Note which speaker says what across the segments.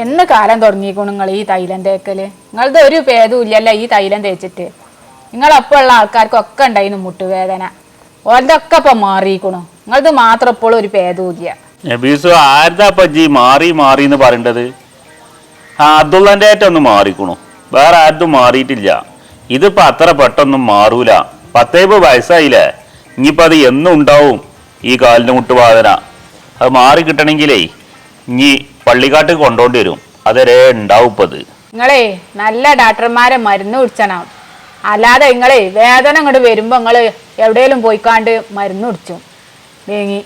Speaker 1: എന്ന് കാലം തുടങ്ങിക്കോണു നിങ്ങൾ ഈ തൈലം തേക്കല്? നിങ്ങളത് ഒരു ഭേദവും ഇല്ലല്ലോ ഈ തൈലം തേച്ചിട്ട്. നിങ്ങളപ്പോൾ ഉള്ള ആൾക്കാർക്കൊക്കെ ഉണ്ടായിരുന്നു മുട്ടുവേദന, ഓരതൊക്കെ ഇപ്പം മാറിക്കണു. നിങ്ങളത് മാത്രം ഇപ്പോഴും ഒരു ഭേദവും ഇല്ല.
Speaker 2: നബീസു ആരുതാ ജി മാറി മാറി എന്ന് പറയേണ്ടത്? അബ്ദുള്ളൻ്റെ ഏറ്റൊന്നും മാറിക്കണു, വേറെ ആരും മാറിയിട്ടില്ല. ഇതിപ്പോൾ അത്ര പെട്ടെന്നും മാറൂല. 10 വയസ്സായില്ലേ, ഇനിയിപ്പോൾ അത് എന്നും ഉണ്ടാവും ഈ കാലിന് മുട്ടുവേദന. അത് മാറി കിട്ടണമെങ്കിലേ ഇനി പള്ളിക്കാട്ട് കൊണ്ടുപോണ്ടി വരും, അതുവരെ ഉണ്ടാവും ഇപ്പം അത്.
Speaker 1: നിങ്ങളെ നല്ല ഡോക്ടർമാരെ മരുന്ന് കുടിച്ചണം, അല്ലാതെ നിങ്ങളെ വേദന ഇങ്ങോട്ട് വരുമ്പോൾ നിങ്ങൾ എവിടെയെങ്കിലും പോയിക്കാണ്ട് മരുന്ന് കുടിച്ചു വേങ്ങി,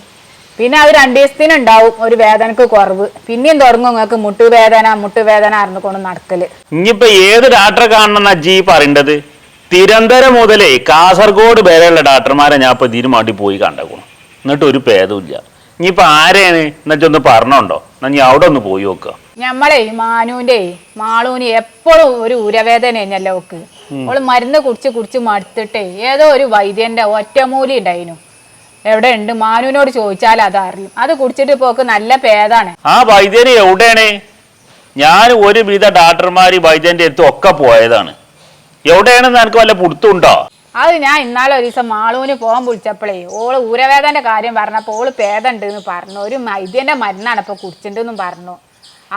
Speaker 1: പിന്നെ അത് 2 ദിവസത്തിനുണ്ടാവും ഒരു വേദനക്ക് കുറവ്, പിന്നെയും തുടങ്ങും നിങ്ങൾക്ക് മുട്ടുവേദന അറിഞ്ഞുകൊണ്ട് നടക്കല്.
Speaker 2: ഇനിയിപ്പോ ഏത് ഡോക്ടറെ കാണണമെന്നാ ജി പറയേണ്ടത്? തിരുവനന്തപുരം മുതലേ കാസർഗോഡ് വരെയുള്ള ഡോക്ടർമാരെ ഞാൻ ഇപ്പൊ ഇതിന് വേണ്ടി പോയി കണ്ടേക്കണം, എന്നിട്ട് ഒരു ഭേദമില്ല. ഇനിയിപ്പോ ആരെയാണ് എന്നുവെച്ചൊന്ന് പറഞ്ഞോണ്ടോ? എന്നാ ഞാൻ അവിടെ ഒന്ന് പോയി നോക്കുക.
Speaker 1: ഞമ്മളെ മാളൂന് എപ്പോഴും ഒരു ഉരവേദന തന്നെയല്ലേ ഓക്ക്. അവള് മരുന്ന് കുടിച്ച് മടുത്തിട്ടേ ഏതോ ഒരു വൈദ്യന്റെ ഒറ്റമൂലി ഉണ്ടായിരുന്നു, എവിടെ ഉണ്ട് മാനുവിനോട് ചോദിച്ചാൽ അതറിയും. അത് കുടിച്ചിട്ട് പോക്ക് നല്ല ഭേദാണ്.
Speaker 2: ആ വൈദ്യന് എവിടെയാണ്? ഞാൻ ഒരുവിധ ഡോക്ടർമാര് വൈദ്യന്റെ അടുത്ത് ഒക്കെ പോയതാണ്. എവിടെയാണെന്ന് എനിക്ക് വല്ല പുടുത്തുണ്ടോ?
Speaker 1: അത് ഞാൻ ഇന്നാളെ ഒരു ദിവസം മാളൂന് പോകാൻ വിളിച്ചപ്പോഴേ ഓള് ഊരവേദന്റെ കാര്യം പറഞ്ഞപ്പോൾ ഓള് ഭേദമുണ്ട് എന്ന് പറഞ്ഞു. ഒരു വൈദ്യന്റെ മരുന്നാണ് ഇപ്പൊ കുടിച്ചിട്ടുണ്ടെന്നും പറഞ്ഞു.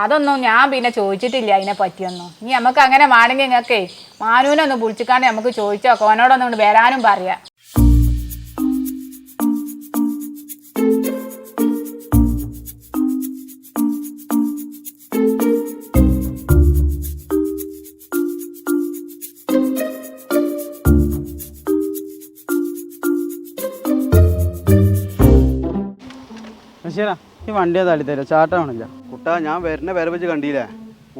Speaker 1: അതൊന്നും ഞാൻ പിന്നെ ചോദിച്ചിട്ടില്ല അതിനെ പറ്റിയൊന്നും. ഇനി നമുക്ക് അങ്ങനെ വേണമെങ്കിൽ നിങ്ങൾക്കേ മാനുവിനൊന്ന് വിളിച്ചിക്കാണ്ട് നമുക്ക് ചോദിച്ചോ, ഓനോടൊന്നും വരാനും പറയാം.
Speaker 3: ഈ വണ്ടി തള്ളി തരാം, ചാട്ടമാണില്ല
Speaker 4: കുട്ടാ. ഞാൻ വരുന്ന വരെ വെച്ച് കണ്ടില്ലേ,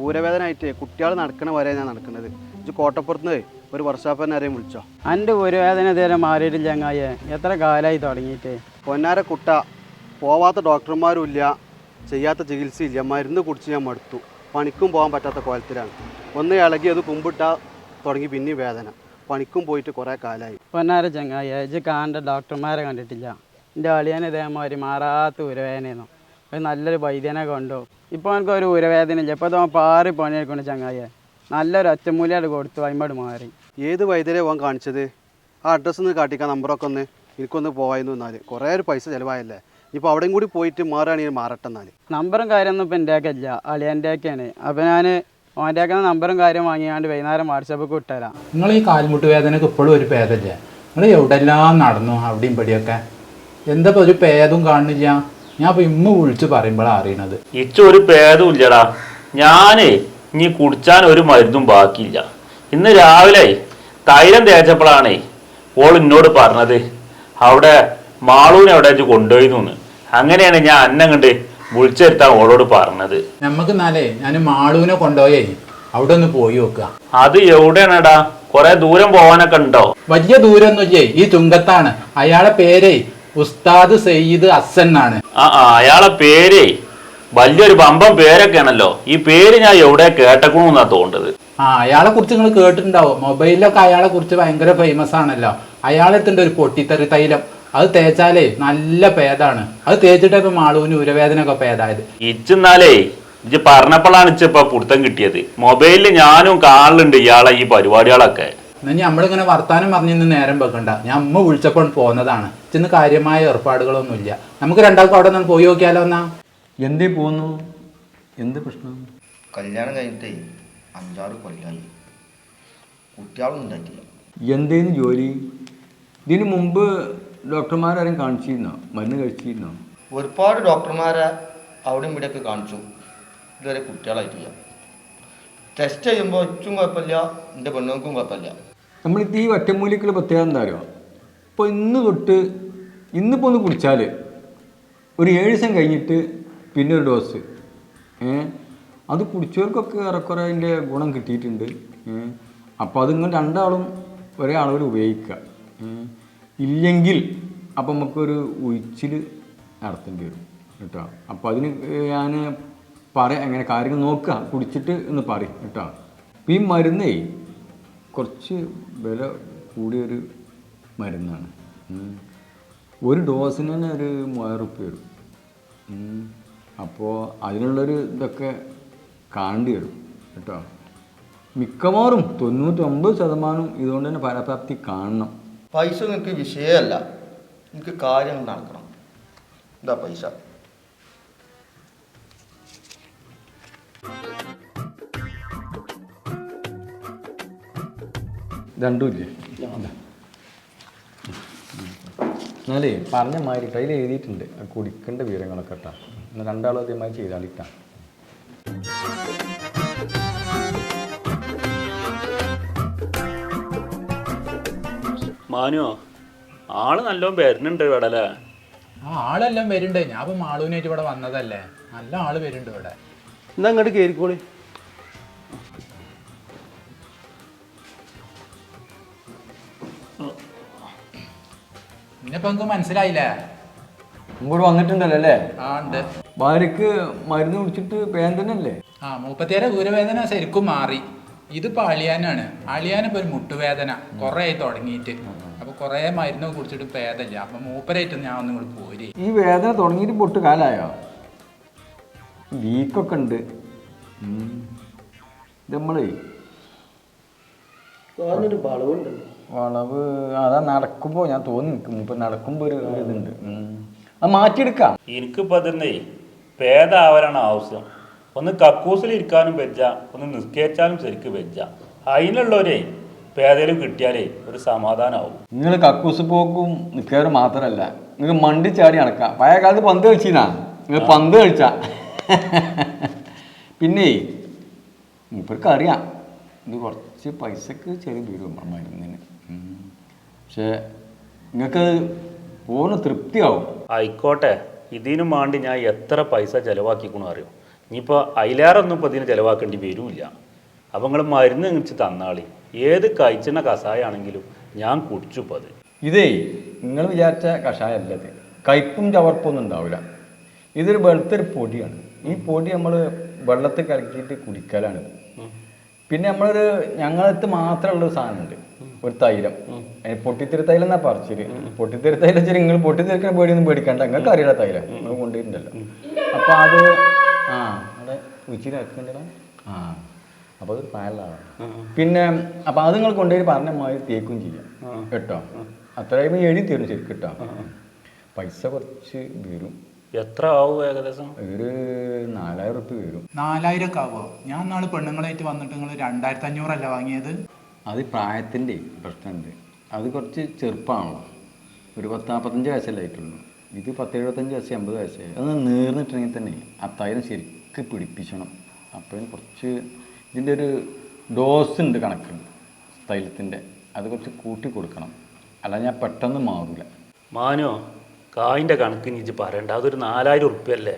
Speaker 4: ഊരവേദന ആയിട്ട് കുട്ടികൾ നടക്കണ വരെ ഞാൻ നടക്കുന്നത്. ഇത് കോട്ടപ്പുറത്ത് ഒരു വർഷാപ്പനെ ആരെയും വിളിച്ചോ?
Speaker 3: എൻ്റെ ഊരവേദന ഇതുവരെ മാറിയിട്ടില്ല ചങ്ങായെ, എത്ര കാലമായി തുടങ്ങിയിട്ട്.
Speaker 4: പൊന്നാര കുട്ട, പോവാത്ത ഡോക്ടർമാരും ഇല്ല, ചെയ്യാത്ത ചികിത്സയില്ല, മരുന്ന് കുടിച്ച് ഞാൻ മടുത്തു. പണിക്കും പോകാൻ പറ്റാത്ത കോലത്തിലാണ്. ഒന്ന് ഇളകി അത് കുമ്പിട്ടാൽ തുടങ്ങി പിന്നെ വേദന. പണിക്കും പോയിട്ട് കുറേ കാലമായി.
Speaker 3: പൊന്നാര ചങ്ങായെ, ഇജ്ജ് കാണേണ്ട ഡോക്ടർമാരെ കണ്ടിട്ടില്ല. എൻ്റെ അളിയൻ ഇതേമാതിരി മാറാത്ത ഊരവേദനയായിരുന്നു. അത് നല്ലൊരു വൈദ്യനെ കൊണ്ടു. ഇപ്പോൾ എനിക്ക് ഒരു ഊരവേദന ഇല്ല. ഇപ്പോൾ പാറി പണിയെടുക്കണം ചങ്ങായെ. നല്ലൊരു ഒറ്റമൂലിയാണ് കൊടുത്തു, അയിമോട് മാറി.
Speaker 4: ഏത് വൈദ്യരെ പോകാൻ കാണിച്ചത്? ആ അഡ്രസ്സ് ഒന്ന് കാട്ടിക്കാൻ, നമ്പറൊക്കെ ഒന്ന് എനിക്കൊന്ന് പോവായിരുന്നു. എന്നാൽ കുറേ ഒരു പൈസ ചിലവായല്ലേ. ഇപ്പോൾ അവിടെയും കൂടി പോയിട്ട് മാറുകയാണെങ്കിൽ മാറട്ടെ. എന്നാൽ
Speaker 3: നമ്പറും കാര്യമൊന്നും ഇപ്പം എൻ്റെ ഒക്കെ ഇല്ല, അളിയൻ്റെ ഒക്കെയാണ്. അപ്പോൾ ഞാൻ ഓൻ്റെ ഒക്കെ നമ്പറും കാര്യം വാങ്ങിയാണ്ട് വൈകുന്നേരം വാട്സാപ്പിൽ വിട്ടുതരാം.
Speaker 5: നിങ്ങൾ ഈ കാൽമുട്ട് വേദനക്ക് ഇപ്പോഴും ഒരു ഭേദമില്ല. നിങ്ങൾ എവിടെല്ലാം നടന്നു അവിടെയും പടിയൊക്കെ, എന്താ ഒരു ഭേദവും കാണുന്നില്ല. ഞാൻ ഇപ്പൊ ഇമ്മ വിളിച്ച് പറയുമ്പോഴാണ് അറിയണത്.
Speaker 2: ഇച്ചൊരു ഭേദവും ഇല്ലടാ. ഞാനേ ഇനി കുടിച്ചാൻ ഒരു മരുന്നും ബാക്കിയില്ല. ഇന്ന് രാവിലെ തൈലം തേച്ചപ്പോഴാണേ ഓൾ എന്നോട് പറഞ്ഞത് അവിടെ മാളൂനെ എവിടെ വെച്ച് കൊണ്ടുപോയിന്ന്. അങ്ങനെയാണ് ഞാൻ അന്നം കണ്ട് വിളിച്ചെടുത്താൻ ഓളോട് പറഞ്ഞത്.
Speaker 5: നമുക്ക് എന്നാലേ ഞാൻ മാളൂനെ കൊണ്ടുപോയേ അവിടെ ഒന്ന് പോയി നോക്കുക.
Speaker 2: അത് എവിടെയാണെടാ? കൊറേ ദൂരം പോവാനൊക്കെ ഉണ്ടോ?
Speaker 5: വലിയ ദൂരമൊന്നുമില്ലേ, ഈ ചുങ്കത്താണ്. അയാളെ പേരേ ഉസ്താദ് സയ്യിദ് ഹസൻ ആണ്.
Speaker 2: അയാളെ പേരേ വലിയൊരു ബമ്പം പേരൊക്കെ ആണല്ലോ. ഈ പേര് ഞാൻ എവിടെ കേട്ടക്കണമെന്നാ തോന്നുന്നത്.
Speaker 5: അയാളെ കുറിച്ച് നിങ്ങൾ കേട്ടിട്ടുണ്ടാവും, മൊബൈലിലൊക്കെ അയാളെ കുറിച്ച് ഭയങ്കര ഫേമസ് ആണല്ലോ. അയാളെത്തുണ്ട് ഒരു പൊട്ടിത്തെറി തൈലം, അത് തേച്ചാലേ നല്ല ഭേദാണ്. അത് തേച്ചിട്ടേ ഇപ്പൊ മാളൂന് ഉരവേദന ഒക്കെ ഭേദായത്.
Speaker 2: ഇച്ചെന്നാലേ ഇജ്ജ് പറഞ്ഞപ്പോഴാണ് ഇച്ചിപ്പോ പുടുത്തം കിട്ടിയത്. മൊബൈലിൽ ഞാനും കാണലുണ്ട് ഇയാളെ ഈ പരിപാടികളൊക്കെ.
Speaker 5: എന്നാ നമ്മളിങ്ങനെ വർത്താനം പറഞ്ഞിന്ന് നേരം വെക്കണ്ട, ഞാൻ അമ്മ വിളിച്ചപ്പോൾ പോന്നതാണ്. ഇന്ന് കാര്യമായ ഏർപ്പാടുകളൊന്നുമില്ല. നമുക്ക് രണ്ടാൾക്കും അവിടെ നിന്ന് പോയി നോക്കിയാലോ എന്നാ.
Speaker 6: എന്തേ പോകുന്നു? എന്ത് പ്രശ്നം?
Speaker 7: കല്യാണം കഴിഞ്ഞിട്ടേ 5-6 കൊല്ലമായി, കുട്ടികളൊന്നും ഉണ്ടായിട്ടില്ല.
Speaker 6: എന്തേന്ന് ജോലി? ഇതിന് മുമ്പ് ഡോക്ടർമാരാരും കാണിച്ചിരുന്നോ? മരുന്ന് കഴിച്ചിരുന്നോ?
Speaker 7: ഒരുപാട് ഡോക്ടർമാരെ അവിടെയും ഇവിടെയൊക്കെ കാണിച്ചു, ഇതുവരെ കുട്ടികളായിട്ടില്ല. ടെസ്റ്റ് ചെയ്യുമ്പോൾ ഇച്ചും കുഴപ്പമില്ല, എൻ്റെ പെണ്ണുങ്ങൾക്കും കുഴപ്പമില്ല.
Speaker 6: നമ്മളിത് ഈ ഒറ്റമൂലിക്കുള്ള പ്രത്യേകത എന്താ അറിയോ? ഇപ്പോൾ ഇന്നിപ്പോൾ ഒന്ന് കുടിച്ചാൽ ഒരു 7 ദിവസം കഴിഞ്ഞിട്ട് പിന്നെ ഒരു ഡോസ്, അത് കുടിച്ചവർക്കൊക്കെ ഏറെക്കുറെ അതിൻ്റെ ഗുണം കിട്ടിയിട്ടുണ്ട്. അപ്പോൾ അതിങ്ങനെ രണ്ടാളും ഒരേ അളവിൽ ഉപയോഗിക്കുക. ഇല്ലെങ്കിൽ അപ്പം നമുക്കൊരു ഉഴിച്ചിൽ നടത്തേണ്ടി വരും കേട്ടോ. അപ്പോൾ അതിന് ഞാൻ അങ്ങനെ കാര്യങ്ങൾ നോക്കുക, കുടിച്ചിട്ട് എന്ന് പറയും കേട്ടോ. അപ്പം ഈ മരുന്നേ കുറച്ച് വില കൂടിയൊരു മരുന്നാണ്. ഒരു ഡോസിന് തന്നെ ഒരു 3000 റുപ്യ വരും. അപ്പോൾ അതിനുള്ളൊരു ഇതൊക്കെ കാണേണ്ടി വരും കേട്ടോ. മിക്കവാറും 99% ഇതുകൊണ്ട് തന്നെ ഫലപ്രാപ്തി കാണണം.
Speaker 7: പൈസ നിങ്ങൾക്ക് വിഷയമല്ല, എനിക്ക് കാര്യങ്ങൾ നടക്കണം. എന്താ പൈസ?
Speaker 6: രണ്ടുമില്ലേ? എന്നാലേ പറഞ്ഞ മാതിരി അതിൽ എഴുതിയിട്ടുണ്ട് കുടിക്കേണ്ട വിവരങ്ങളൊക്കെ കേട്ടോ. എന്നാൽ രണ്ടാളും അതേമാതിരി ചെയ്താളിട്ടാ.
Speaker 2: മാനുവോ ആള് നല്ലോണം വരുന്നുണ്ട് ഇവിടെ അല്ലേ?
Speaker 5: ആ ആളെല്ലാം വരുന്നുണ്ട്. ഞാൻ ഇപ്പം മാളൂനായിട്ട് ഇവിടെ വന്നതല്ലേ, നല്ല ആള് വരുന്നുണ്ട് ഇവിടെ.
Speaker 4: എന്നാ അങ്ങോട്ട് കയറിക്കോളി.
Speaker 5: ഇന്നിപ്പോ എനിക്ക് മനസ്സിലായില്ലേ?
Speaker 6: ഇങ്ങോട്ട് വന്നിട്ടുണ്ടല്ലോ അല്ലേ?
Speaker 5: ആ ഉണ്ട്.
Speaker 6: ഭാര്യക്ക് മരുന്ന് കുടിച്ചിട്ട് പേൻ തന്നെ അല്ലേ?
Speaker 5: ആ 34 ഊരവേദന ശരിക്കും മാറി. ഇതിപ്പോ അളിയാനാണ്. അളിയാനിപ്പോ ഒരു മുട്ടുവേദന കുറേ ആയി തുടങ്ങിയിട്ട്. അപ്പൊ കുറേ മരുന്ന് കുടിച്ചിട്ട് ഭേദമില്ല. അപ്പൊ മൂപ്പരായിട്ട് ഞാൻ ഒന്നും കൂടി പോരി.
Speaker 6: ഈ വേദന തുടങ്ങിയിട്ട് പൊട്ട് കാലായോ? വീക്കൊക്കെ ഉണ്ട്. ഇത് നമ്മളേ വളവ് അതാ നടക്കുമ്പോൾ ഞാൻ തോന്നി നിൽക്കും. ഇപ്പം നടക്കുമ്പോൾ ഒരു ഇതുണ്ട്. അത് മാറ്റിയെടുക്കാം.
Speaker 2: എനിക്കിപ്പോ അതെന്നേ ഭേദാവലാണ് ആവശ്യം. ഒന്ന് കക്കൂസിലിരിക്കാനും വെച്ച, ഒന്ന് നിസ്കരിച്ചാലും ശരിക്ക് വെച്ച. അതിനുള്ളവരെ ഭേദയിലും കിട്ടിയാലേ ഒരു സമാധാനമാവും.
Speaker 6: നിങ്ങൾ കക്കൂസ് പോക്കും നിൽക്കാറ് മാത്രമല്ല, നിങ്ങൾക്ക് മണ്ടി ചാടി നടക്കാം. പഴയ കാലത്ത് പന്ത് കളിച്ചിനാ, നിങ്ങൾ പന്ത് കളിച്ചാ. പിന്നെ മൂപ്പർക്ക് അറിയാം ഇത് കുറച്ച് പൈസക്ക് ചെറിയ വരും മരുന്നിന്. പക്ഷേ നിങ്ങൾക്ക് പൂർണ്ണ തൃപ്തിയാവും.
Speaker 2: ആയിക്കോട്ടെ, ഇതിനും വേണ്ടി ഞാൻ എത്ര പൈസ ചിലവാക്കിക്കണോ അറിയോ? ഇനിയിപ്പോൾ അതിലേറൊന്നും ഇപ്പോൾ ഇതിന് ചിലവാക്കേണ്ടി വരില്ല. അപ്പം നിങ്ങൾ മരുന്ന് കഴിച്ച് തന്നാളി. ഏത് കഴിച്ചിന കഷായാണെങ്കിലും ഞാൻ കുടിച്ചുപ്പോൾ അത്.
Speaker 6: ഇതേ നിങ്ങൾ വിചാരിച്ച കഷായമല്ലത്. കയ്പും ചവർപ്പൊന്നും ഉണ്ടാവില്ല. ഇതൊരു വെളുത്തൊരു പൊടിയാണ്. ഈ പൊടി നമ്മൾ വെള്ളത്തിൽ കലക്കിയിട്ട് കുടിക്കലാണിത്. പിന്നെ നമ്മളൊരു ഞങ്ങളടുത്ത് മാത്രമുള്ളൊരു സാധനമുണ്ട്, ഒരു തൈലം. പൊട്ടിത്തെറി തൈലം എന്നാ പറിച്ചിട്ട്. പൊട്ടിത്തെറി തൈലം വെച്ചാൽ നിങ്ങൾ പൊട്ടിത്തെറിക്കുന്ന പേടിയൊന്നും പേടിക്കണ്ട, നിങ്ങൾക്ക് അറിയില്ല തൈലം നിങ്ങൾ കൊണ്ടുപോയിട്ടുണ്ടല്ലോ. അപ്പം അത് അവിടെ ഉച്ചിരി വെക്കണ്ടല്ലോ. അപ്പോൾ അതൊരു പായലാണ്. പിന്നെ അപ്പം അത് നിങ്ങൾ കൊണ്ടുപോയി പറഞ്ഞ മാതിരി തേക്കും ചെയ്യാം കേട്ടോ. അത്രയും എഴുതി തരും ശരിക്കും കേട്ടോ. പൈസ കുറച്ച് വരും.
Speaker 2: എത്ര ആവും ഏകദേശം?
Speaker 6: ഒരു 4000 റുപ്യ വരും.
Speaker 5: 4000 ഒക്കെ ആവുമോ? ഞാൻ നാളെ പെണ്ണുങ്ങളായിട്ട് വന്നിട്ട് നിങ്ങൾ 2500 അല്ല വാങ്ങിയത്?
Speaker 6: അത് പ്രായത്തിൻ്റെ പ്രശ്നമുണ്ട്. അത് കുറച്ച് ചെറുപ്പമാണല്ലോ, ഒരു 10-45 വയസ്സല്ലേ ആയിട്ടുള്ളൂ. ഇത് 10-75 വയസ്സ് 80 വയസ്സായി. അത് നീർന്നിട്ടുണ്ടെങ്കിൽ തന്നെ അത്തായിരം ശരിക്കും പിടിപ്പിക്കണം. അപ്പോൾ കുറച്ച് ഇതിൻ്റെ ഒരു ഡോസ് ഉണ്ട്, കണക്കുണ്ട് തൈലത്തിൻ്റെ. അത് കുറച്ച് കൂട്ടി കൊടുക്കണം, അല്ല ഞാൻ പെട്ടെന്ന് മാറില്ല.
Speaker 2: മാനോ കായിൻ്റെ കണക്കിന് ഇജ്ജ് പറയണ്ട. അതൊരു 4000 ഉറുപ്പ്യല്ലേ?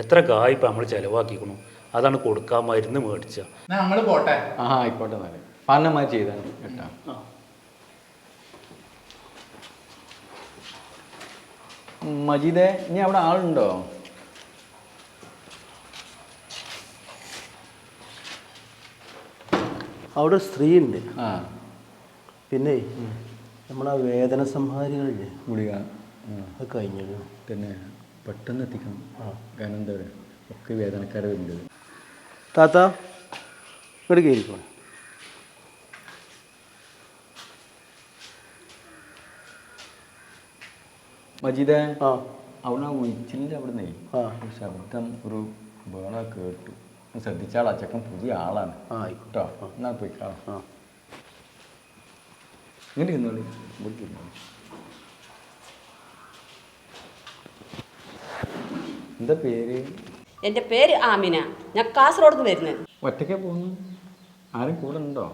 Speaker 2: എത്ര കായ് ഇപ്പം നമ്മൾ ചിലവാക്കിക്കണു. അതാണ് കൊടുക്കാൻ മരുന്ന് മേടിച്ച.
Speaker 5: നമ്മൾ പോട്ടെ.
Speaker 6: ആയിക്കോട്ടെ, നല്ല പറഞ്ഞമായി ചെയ്താണ് കേട്ടോ. മജീദേ, ഇനി അവിടെ ആളുണ്ടോ?
Speaker 4: അവിടെ സ്ത്രീ ഉണ്ട്. പിന്നെ നമ്മളാ വേദന സംഹാരികളില്ലേ,
Speaker 6: ഗുളിക
Speaker 4: അത് കഴിഞ്ഞു
Speaker 6: തന്നെ പെട്ടെന്ന് എത്തിക്കണം. കാരണം എന്താ പറയുക, ഒക്കെ വേദനക്കാരെ വരുന്നത്.
Speaker 4: താത്ത ഇങ്ങോട്ട് കയറിക്കോ.
Speaker 6: മജീദേ, അവിടെ ഉച്ചിലിൻ്റെ അവിടെ നിന്നേ ഒരു ശബ്ദം, ഒരു വേള കേട്ടു. ശ്രദ്ധിച്ചാൾ, അച്ചക്കൻ പുതിയ ആളാണ്. കേട്ടോ, എന്നാൽ പോയിക്കാളാം. ഇങ്ങനെ ഇരുന്നോളി, ഇങ്ങോട്ട് ഇരുന്നോളി. എന്താ പേര്?
Speaker 8: എൻ്റെ പേര് ആമിന. ഞാൻ കാസർഗോഡ് നിന്ന് വരുന്നത്.
Speaker 6: ഒറ്റയ്ക്ക് പോകുന്നു? ആരും കൂടെ ഉണ്ടോ?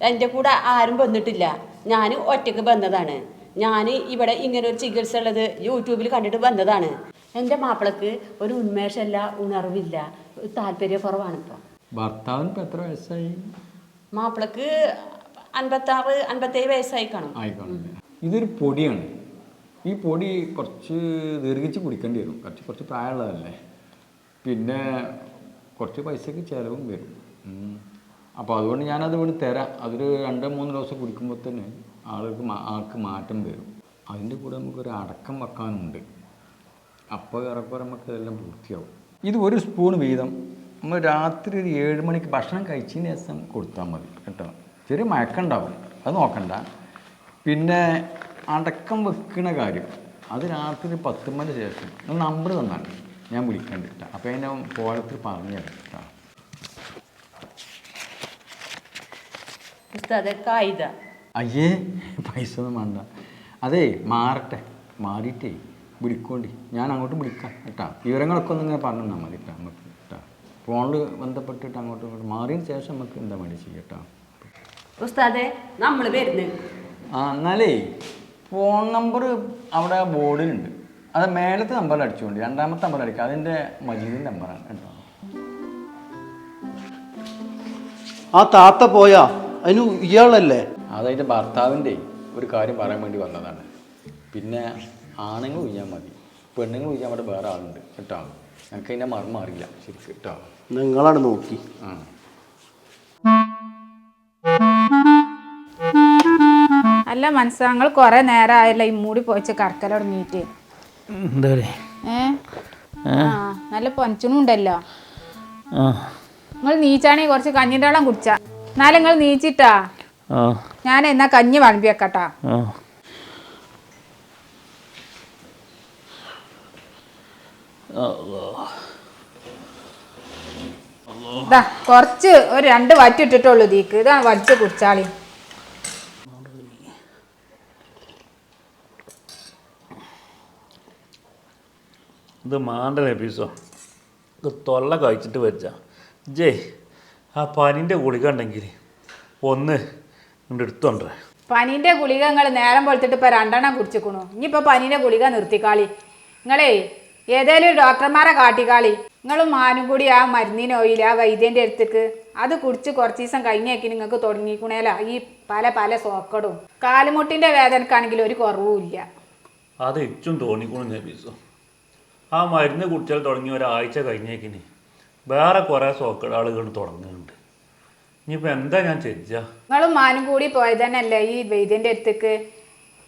Speaker 8: എൻ്റെ കൂടെ ആരും വന്നിട്ടില്ല. ഞാൻ ഒറ്റയ്ക്ക് വന്നതാണ്. ഞാൻ ഇവിടെ ഇങ്ങനെ ഒരു ചികിത്സ ഉള്ളത് യൂട്യൂബിൽ കണ്ടിട്ട് വന്നതാണ്. എൻ്റെ മാപ്പിളക്ക് ഒരു ഉന്മേഷമല്ല, ഉണർവില്ല, താല്പര്യക്കുറവാണ് ഇപ്പോൾ.
Speaker 6: ഭർത്താവിന് ഇപ്പം എത്ര വയസ്സായി?
Speaker 8: മാപ്പിളക്ക് 56-57 വയസ്സായി കാണും.
Speaker 6: ആയിക്കോട്ടെ. ഇതൊരു പൊടിയാണ്. ഈ പൊടി കുറച്ച് ദീർഘിച്ച് കുടിക്കേണ്ടി വരും. കുറച്ച് പ്രായമുള്ളതല്ലേ, പിന്നെ കുറച്ച് പൈസക്ക് ചിലവും വരും. അപ്പോൾ അതുകൊണ്ട് ഞാനത് ഇവിടെ തരാം. അതൊരു 2-3 ദിവസം കുടിക്കുമ്പോൾ തന്നെ ആൾക്ക് മാറ്റം വരും. അതിൻ്റെ കൂടെ നമുക്കൊരു അടക്കം വെക്കാനുണ്ട്. അപ്പോൾ ഇറക്കുമ്പോൾ നമുക്ക് ഇതെല്ലാം പൂർത്തിയാവും. ഇത് 1 സ്പൂൺ വീതം നമ്മൾ രാത്രി ഒരു 7 മണിക്ക് ഭക്ഷണം കഴിച്ചതിന് ശേഷം കൊടുത്താൽ മതി കേട്ടോ. ചെറിയ മയക്കുണ്ടാവും, അത് നോക്കണ്ട. പിന്നെ അടക്കം വെക്കുന്ന കാര്യം അത് രാത്രി 10 മണിക്ക് ശേഷം നമ്പർ തന്നാണ് ഞാൻ വിളിക്കണ്ടിട്ട. അപ്പോൾ അതിനെ പോലത്തിൽ പറഞ്ഞു തരാം കേട്ടോ. അയ്യേ പൈസ ഒന്നും വേണ്ട. അതേ മാറട്ടെ, മാറിയിട്ടേ വിളിക്കോണ്ടി, ഞാൻ അങ്ങോട്ടും വിളിക്കാം കേട്ടോ. വിവരങ്ങളൊക്കെ ഒന്നും ഇങ്ങനെ പറഞ്ഞു തന്നാൽ മതി കേട്ടോ നമുക്ക് കേട്ടോ. ഫോണിൽ ബന്ധപ്പെട്ടിട്ട് അങ്ങോട്ടും ഇങ്ങോട്ടും മാറിയതിന് ശേഷം നമുക്ക് എന്താ വേണ്ടി ചെയ്യാം കേട്ടോ.
Speaker 8: ഉസ്താദേ നമ്മൾ വരുന്നു.
Speaker 6: എന്നാലേ ഫോൺ നമ്പർ അവിടെ ബോർഡിലുണ്ട്, അത് മേലത്തെ നമ്പറിൽ അടിച്ചുകൊണ്ട് 2ാമത്തെ നമ്പർ അടിക്കുക. അതിൻ്റെ മജീദിൻ്റെ നമ്പറാണ് കേട്ടോ.
Speaker 4: ആ താത്ത പോയാ അതിന് ഇയാളല്ലേ?
Speaker 6: അതതിൻ്റെ ഭർത്താവിൻ്റെ ഒരു കാര്യം പറയാൻ വേണ്ടി വന്നതാണ്. പിന്നെ ആണുങ്ങൾ ഉയ്യാൻ മതി, പെണ്ണുങ്ങൾ ഉയ്യാൻ അവിടെ വേറെ ആളുണ്ട് കേട്ടോ. ഞങ്ങൾക്ക് അതിൻ്റെ മർമ്മം അറിയില്ല ശരിക്കും കേട്ടോ.
Speaker 4: നിങ്ങളാണ് നോക്കി.
Speaker 1: അല്ല മനസ്സാങ്ങൾ കുറെ നേരം ആയല്ലോ ഈ മൂടി പോയിച്ച് കറക്കൽ തുടങ്ങിയിട്ട്. നല്ല പൊഞ്ചനും ഉണ്ടല്ലോ. നിങ്ങൾ നീച്ചാണെങ്കിൽ കുറച്ച് കഞ്ഞിൻ്റെ വെള്ളം കുടിച്ചാ. എന്നാലും നിങ്ങൾ നീച്ചിട്ടാ ഞാൻ എന്നാ കഞ്ഞി വിളമ്പി വെക്കട്ടാ. ഇതാ കുറച്ച് ഒരു 2 വറ്റിട്ടിട്ടുള്ളൂ ദീക്ക്. ഇതാ വലിച്ച് കുടിച്ചാളി.
Speaker 2: ഇത് മാണ്ടൻ എപ്പീസോ, ഇത് തൊള്ള കഴിച്ചിട്ട് വെച്ച ജയ്. ആ പനിൻ്റെ ഗുളിക ഉണ്ടെങ്കിൽ ഒന്ന് ഇങ്ങോട്ട് എടുത്തോണ്ടേ.
Speaker 1: പനീൻ്റെ ഗുളിക നിങ്ങൾ നേരം പൊളിത്തിട്ട് ഇപ്പോൾ 2 എണ്ണം കുടിച്ചിക്കണു. ഇനിയിപ്പോൾ പനീൻ്റെ ഗുളിക നിർത്തിക്കാളി. നിങ്ങളേ ഏതേലും ഒരു ഡോക്ടർമാരെ കാട്ടിക്കാളി. നിങ്ങളും മാനും കൂടി ആ മരുന്നിനോയില്ല ആ വൈദ്യൻ്റെ അടുത്തേക്ക്. അത് കുടിച്ച് കുറച്ച് ദിവസം കഴിഞ്ഞേക്ക് നിങ്ങൾക്ക് തുടങ്ങിക്കണേല ഈ പല പല സോക്കടും. കാലുമുട്ടിൻ്റെ വേദനക്കാണെങ്കിൽ ഒരു കുറവുമില്ല.
Speaker 2: അത് ഏറ്റവും തോന്നിക്കണു നബീസോ. ആ മരുന്ന് കുടിച്ചാൽ തുടങ്ങി ഒരാഴ്ച കഴിഞ്ഞേക്കിന് വേറെ കുറേ സോക്കടാളുകൾ തുടങ്ങുന്നുണ്ട്. ഇനിയിപ്പോൾ എന്താ ഞാൻ ചോദിച്ചാ?
Speaker 1: നിങ്ങളും മാനും കൂടി പോയത് തന്നെയല്ലേ ഈ വൈദ്യൻ്റെ അടുത്തേക്ക്.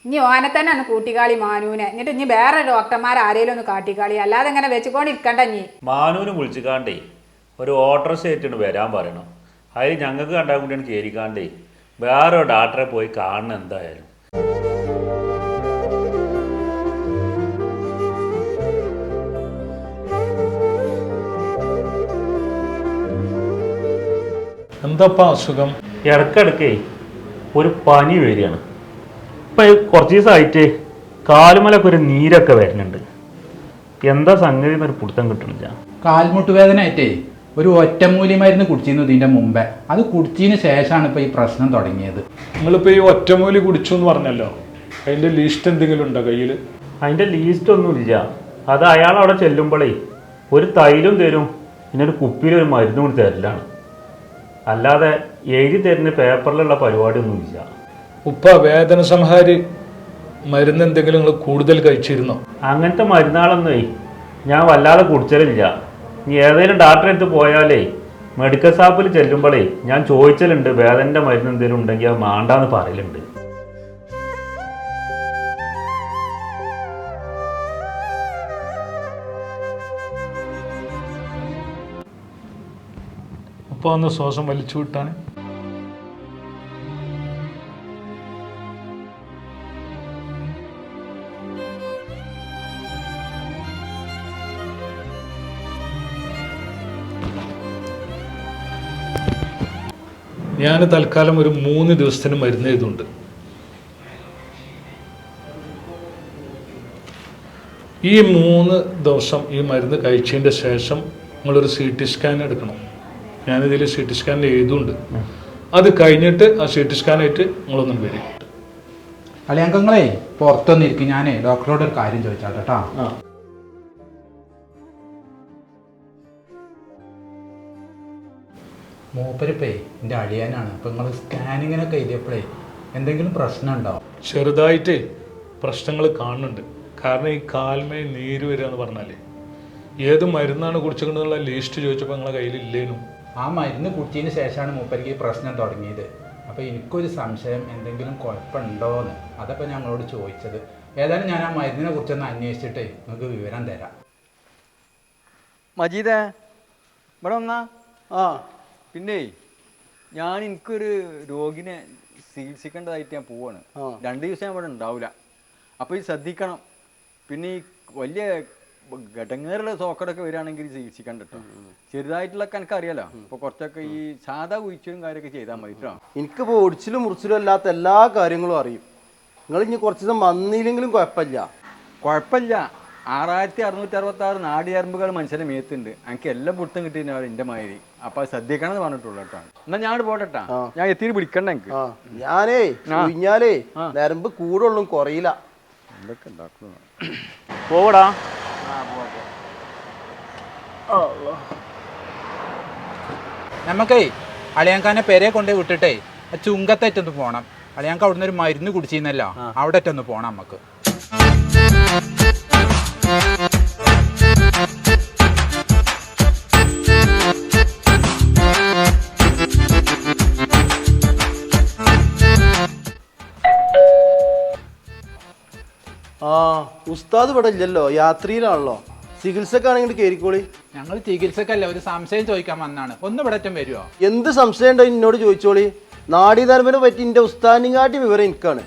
Speaker 1: ഇനി ഓനെ തന്നെ ഒന്ന് കൂട്ടിക്കാളി മാനൂനെ. എന്നിട്ട് ഇനി വേറെ ഡോക്ടർമാർ ആരെങ്കിലും ഒന്ന് കാട്ടിക്കാളി. അല്ലാതെ ഇങ്ങനെ വെച്ചുകൊണ്ടിരിക്കണ്ട. ഇനി
Speaker 2: മാനൂന് വിളിച്ചിക്കാണ്ടേ ഒരു ഓട്ടോറിക്ഷ ആയിട്ടാണ് വരാൻ പറയണം. അതിൽ ഞങ്ങൾക്ക് കണ്ടാൽ കൂടിയാണ് കയറിക്കാണ്ടേ വേറെ ഡോക്ടറെ പോയി കാണണം എന്തായാലും.
Speaker 9: എന്താപ്പാ അസുഖം?
Speaker 2: ഇടയ്ക്കിടയ്ക്കേ ഒരു പനി വരികയാണ്. ഇപ്പം കുറച്ച് ദിവസമായിട്ട് കാലുമലൊക്കെ ഒരു നീരൊക്കെ വരുന്നുണ്ട്. എന്താ സംഗതി എന്നൊരു പിടുത്തം കിട്ടണില്ല.
Speaker 5: കാൽമുട്ട് വേദന ആയിട്ടേ ഒരു ഒറ്റമൂലി മരുന്ന് കുടിച്ചിരുന്നു ഇതിൻ്റെ മുമ്പേ. അത് കുടിച്ചതിന് ശേഷമാണ് ഇപ്പോൾ ഈ പ്രശ്നം തുടങ്ങിയത്.
Speaker 9: നിങ്ങളിപ്പോൾ ഈ ഒറ്റമൂലി കുടിച്ചു എന്ന് പറഞ്ഞല്ലോ, അതിൻ്റെ ലിസ്റ്റ് എന്തെങ്കിലും ഉണ്ടോ കയ്യിൽ?
Speaker 2: അതിൻ്റെ ലീസ്റ്റ് ഒന്നുമില്ല. അത് അയാൾ അവിടെ ചെല്ലുമ്പോഴേ ഒരു തൈലും തരും, പിന്നെ ഒരു കുപ്പിയിലൊരു മരുന്നും കൂടി തരലാണ്. അല്ലാതെ എഴുതി തരുന്ന പേപ്പറിലുള്ള പരിപാടിയൊന്നുമില്ല.
Speaker 9: ഉപ്പ വേദന സംഹാരി മരുന്ന് എന്തെങ്കിലും നിങ്ങൾ കൂടുതൽ കഴിച്ചിരുന്നോ?
Speaker 2: അങ്ങനത്തെ മരുന്നുകളൊന്നേ ഞാൻ വല്ലാതെ കുടിച്ചലില്ല. ഇനി ഏതെങ്കിലും ഡോക്ടറെ അടുത്ത് പോയാലേ മെഡിക്കൽ ഷോപ്പിൽ ചെല്ലുമ്പോഴേ ഞാൻ ചോദിച്ചലുണ്ട് വേദനൻ്റെ മരുന്ന് എന്തെങ്കിലും ഉണ്ടെങ്കിൽ അത് മാണ്ടാന്ന് പറയലുണ്ട്.
Speaker 9: അപ്പോൾ ഒന്ന് ശ്വാസം വലിച്ചു വിട്ടാണ്. ഞാൻ തൽക്കാലം ഒരു 3 ദിവസത്തിന് മരുന്ന് എഴുതുന്നുണ്ട്. ഈ 3 ദിവസം ഈ മരുന്ന് കഴിച്ചതിൻ്റെ ശേഷം നിങ്ങളൊരു CT സ്കാൻ എടുക്കണം. ഞാനിതിൽ CT സ്കാൻ എഴുതുന്നുണ്ട്. അത് കഴിഞ്ഞിട്ട് ആ CT സ്കാനായിട്ട് നിങ്ങളൊന്നും വരും.
Speaker 5: അളിയംഗങ്ങളെ പുറത്തൊന്നിരിക്കും. ഞാനേ ഡോക്ടറോട് ഒരു കാര്യം ചോദിച്ചാട്ടെ കേട്ടോ. മൂപ്പരിപ്പേ എൻ്റെ അളിയാനാണ്. അപ്പം നിങ്ങൾ സ്കാനിങ്ങിനൊക്കെ എഴുതിയപ്പോഴേ എന്തെങ്കിലും പ്രശ്നം ഉണ്ടാവും?
Speaker 9: ചെറുതായിട്ട് പ്രശ്നങ്ങൾ കാണുന്നുണ്ട്. കാരണം ഈ കാൽമേ നീര് വരിക എന്ന് പറഞ്ഞാലേ ഏത് മരുന്നാണ് കുടിച്ചിട്ടുള്ള ലിസ്റ്റ് ചോദിച്ചപ്പോൾ നിങ്ങളെ കയ്യിലില്ലേനും.
Speaker 5: ആ മരുന്ന് കുടിച്ചതിന് ശേഷമാണ് മൂപ്പരിക്ക് ഈ പ്രശ്നം തുടങ്ങിയത്. അപ്പോൾ എനിക്കൊരു സംശയം, എന്തെങ്കിലും കുഴപ്പമുണ്ടോയെന്ന്. അതപ്പോൾ ഞങ്ങളോട് ചോദിച്ചത്. ഏതായാലും ഞാൻ ആ മരുന്നിനെ കുറിച്ചൊന്ന് അന്വേഷിച്ചിട്ടേ നിങ്ങൾക്ക് വിവരം തരാം.
Speaker 6: മജീദേ, ഇവിടെ വന്നാ
Speaker 4: ആ
Speaker 6: പിന്നെ ഞാൻ എനിക്കൊരു രോഗിനെ ചികിത്സിക്കേണ്ടതായിട്ട് ഞാൻ പോവാണ്. 2 ദിവസം ഇവിടെ ഉണ്ടാവില്ല. അപ്പോൾ ഈ ശ്രദ്ധിക്കണം. പിന്നെ ഈ വലിയ ഘടങ്ങേറുള്ള സോക്കടൊക്കെ വരികയാണെങ്കിൽ ചികിത്സിക്കാൻ കേട്ടോ. ചെറുതായിട്ടുള്ളൊക്കെ എനിക്ക് അറിയാലോ. അപ്പോൾ കുറച്ചൊക്കെ ഈ സാധാ കുഴിച്ചിലും കാര്യമൊക്കെ ചെയ്താൽ മതി കേട്ടോ.
Speaker 4: എനിക്കിപ്പോൾ ഒടിച്ചിലും മുറിച്ചിലും അല്ലാത്ത എല്ലാ കാര്യങ്ങളും അറിയും. നിങ്ങൾ ഇനി കുറച്ച് ദിവസം വന്നില്ലെങ്കിലും കുഴപ്പമില്ല.
Speaker 6: കുഴപ്പമില്ല. 6666 നാടിയറമ്പുകൾ മനുഷ്യൻ്റെ മേത്തുണ്ട്. എനിക്ക് എല്ലാം പുറത്തും കിട്ടിയ എൻ്റെ മാതിരി. അപ്പോൾ അത് ശ്രദ്ധിക്കണം എന്ന് പറഞ്ഞിട്ടുള്ളൂ കേട്ടോ. എന്നാൽ ഞാൻ പോട്ടെട്ടാ. ഞാൻ എത്തിയിട്ട് പിടിക്കണ്ട എനിക്ക്.
Speaker 4: ഞാനേ കഴിഞ്ഞാലേ നരമ്പ് കൂടുള്ളൂ, കുറയില്ല.
Speaker 6: എന്തൊക്കെ ഉണ്ടാക്കുന്നു
Speaker 2: പോവടാ.
Speaker 5: നമുക്കേ അളിയാങ്കാനെ പെരെ കൊണ്ട് വിട്ടിട്ടേ ചുങ്കത്തേറ്റൊന്ന് പോണം. അളിയാങ്ക അവിടുന്ന് ഒരു മരുന്ന് കുടിച്ചിരുന്നല്ലോ, അവിടെ ഒന്ന് പോണം നമുക്ക്.
Speaker 4: ഉസ്താദ് ഇവിടെ ഇല്ലല്ലോ, യാത്രയിലാണല്ലോ. ചികിത്സക്കാണെങ്കിൽ കയറിക്കോളി.
Speaker 5: ഞങ്ങൾ ചികിത്സക്കല്ല, ഒരു സംശയം ചോദിക്കാൻ വന്നാണ്. ഒന്ന് ഇവിടെ വരുമോ?
Speaker 4: എന്ത് സംശയം ഉണ്ടോ എന്നോട് ചോദിച്ചോളി. നാഡീധർമ്മനെ പറ്റി എൻ്റെ ഉസ്താദിനെക്കാട്ടി വിവരം എനിക്കാണ്.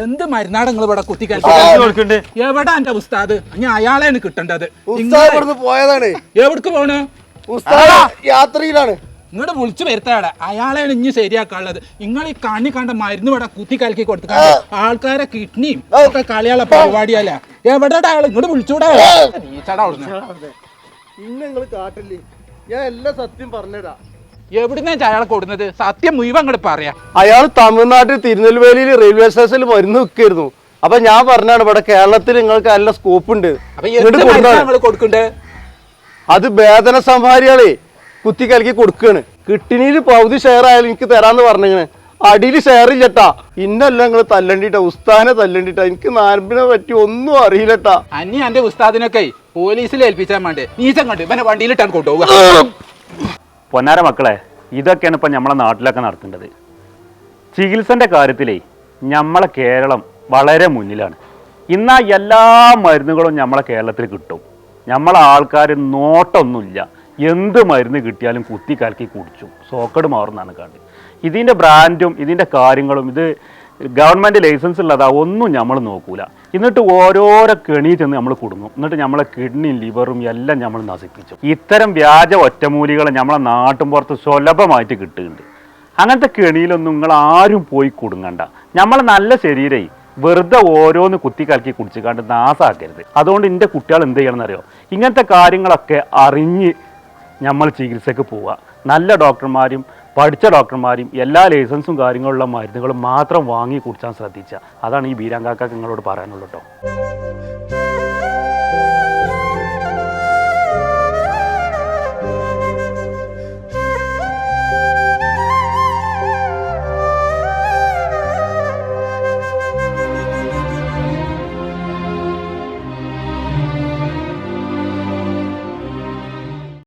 Speaker 5: എന്ത് മരുന്നാണ് നിങ്ങൾ ഇവിടെ കുത്തിക്കാൻ? എവിടെ എന്റെ ഉസ്താദ്? ഞാൻ അയാളെയാണ് കിട്ടേണ്ടത്.
Speaker 4: ഉസ്താദ് ഇവിടുന്ന് പോയതാണ്.
Speaker 5: എവിടേക്ക് പോണ്?
Speaker 4: ഉസ്താദ് യാത്രയിലാണ്.
Speaker 5: ഇങ്ങോട്ട് വിളിച്ചു വരുത്താടെ. അയാളെയാണ് ഇനി ശരിയാക്കാനുള്ളത്. നിങ്ങൾ ഈ കണ്ണി കണ്ട മരുന്ന് ഇവിടെ കുത്തി കലക്കി കൊടുത്ത ആൾക്കാരെ കിഡ്നിയും ഒക്കെ കളിയാളെ പരിപാടിയല്ല. എവിടെ അയാൾ? ഇങ്ങോട്ട് വിളിച്ചൂടെ?
Speaker 4: ഇന്ന് നിങ്ങൾ കാട്ടില്ലേ, ഞാൻ എല്ലാ സത്യം പറഞ്ഞതാ.
Speaker 5: എവിടുന്നാ അയാളെ കൊടുക്കുന്നത്? സത്യം മുഴുവൻ അങ്ങോട്ട് പറയാ.
Speaker 4: അയാൾ തമിഴ്നാട്ടിൽ തിരുനെൽവേലിയിൽ റെയിൽവേ സ്റ്റേഷനിൽ മരുന്ന് വെക്കായിരുന്നു. അപ്പൊ ഞാൻ പറഞ്ഞാണ് ഇവിടെ കേരളത്തിൽ നിങ്ങൾക്ക് നല്ല സ്കോപ്പ് ഉണ്ട്.
Speaker 5: കൊടുക്കണ്ടേ?
Speaker 4: അത് വേദന സംഹാരികളെ കുത്തി കലക്കി കൊടുക്കാണ്. കിഡ്നിയിൽ പകുതി ഷെയർ ആയാലും എനിക്ക് തരാന്ന് പറഞ്ഞിങ്ങനെ. അടിയിൽ ഷെയർ ഇല്ലട്ടാ. ഇന്നല്ല നിങ്ങൾ തല്ലണ്ടിട്ടാ, ഉസ്താദിനെ തല്ലണ്ടിട്ടാ. എനിക്ക് നാരമ്പിനെ പറ്റി ഒന്നും അറിയില്ലട്ടാ.
Speaker 5: അന്നി എന്റെ ഉസ്താദിനൊക്കെ പോലീസിൽ ഏൽപ്പിച്ചാൽ വേണ്ടേ? നീച്ചം കണ്ട് ഇവനെ വണ്ടിയിലിട്ടാണ് കൊണ്ടുപോകുക.
Speaker 2: പൊന്നാര മക്കളെ, ഇതൊക്കെയാണ് ഇപ്പം നമ്മളെ നാട്ടിലൊക്കെ നടത്തേണ്ടത്. ചികിത്സൻ്റെ കാര്യത്തിലേ നമ്മളെ കേരളം വളരെ മുന്നിലാണ്. ഇന്നാ എല്ലാ മരുന്നുകളും നമ്മളെ കേരളത്തിൽ കിട്ടും. നമ്മളെ ആൾക്കാർ നോട്ടൊന്നുമില്ല. എന്ത് മരുന്ന് കിട്ടിയാലും കുത്തി കലക്കി കുടിച്ചു സോക്കട് മാറുന്നതാണ് കണ്ട്. ഇതിൻ്റെ ബ്രാൻഡും ഇതിൻ്റെ കാര്യങ്ങളും ഇത് ഗവൺമെൻറ് ലൈസൻസ് ഉള്ളതാ ഒന്നും നമ്മൾ നോക്കൂല. എന്നിട്ട് ഓരോരോ കെണി ചെന്ന് നമ്മൾ കുടുങ്ങും. എന്നിട്ട് നമ്മളെ കിഡ്നിയും ലിവറും എല്ലാം നമ്മൾ നശിപ്പിച്ചു. ഇത്തരം വ്യാജ ഒറ്റമൂലികൾ നമ്മളെ നാട്ടും പുറത്ത് സുലഭമായിട്ട് കിട്ടുന്നുണ്ട്. അങ്ങനത്തെ കെണിയിലൊന്നും നിങ്ങൾ ആരും പോയി കുടുങ്ങണ്ട. നമ്മളെ നല്ല ശരീരേ വെറുതെ ഓരോന്ന് കുത്തിക്കലക്കി കുടിച്ചിക്കാണ്ട് നാസാക്കരുത്. അതുകൊണ്ട് എൻ്റെ കുട്ടികൾ എന്ത് ചെയ്യണമെന്നറിയോ? ഇങ്ങനത്തെ കാര്യങ്ങളൊക്കെ അറിഞ്ഞ് നമ്മൾ ചികിത്സക്ക് പോവുക. നല്ല ഡോക്ടർമാരും പഠിച്ച ഡോക്ടർമാരും എല്ലാ ലൈസൻസും കാര്യങ്ങളുള്ള മരുന്നുകളും മാത്രം വാങ്ങി കുടിച്ചാൽ ശ്രദ്ധിക്കുക. അതാണ് ഈ ബീരാങ്കാക്ക നിങ്ങളോട് പറയാനുള്ളൂ കേട്ടോ.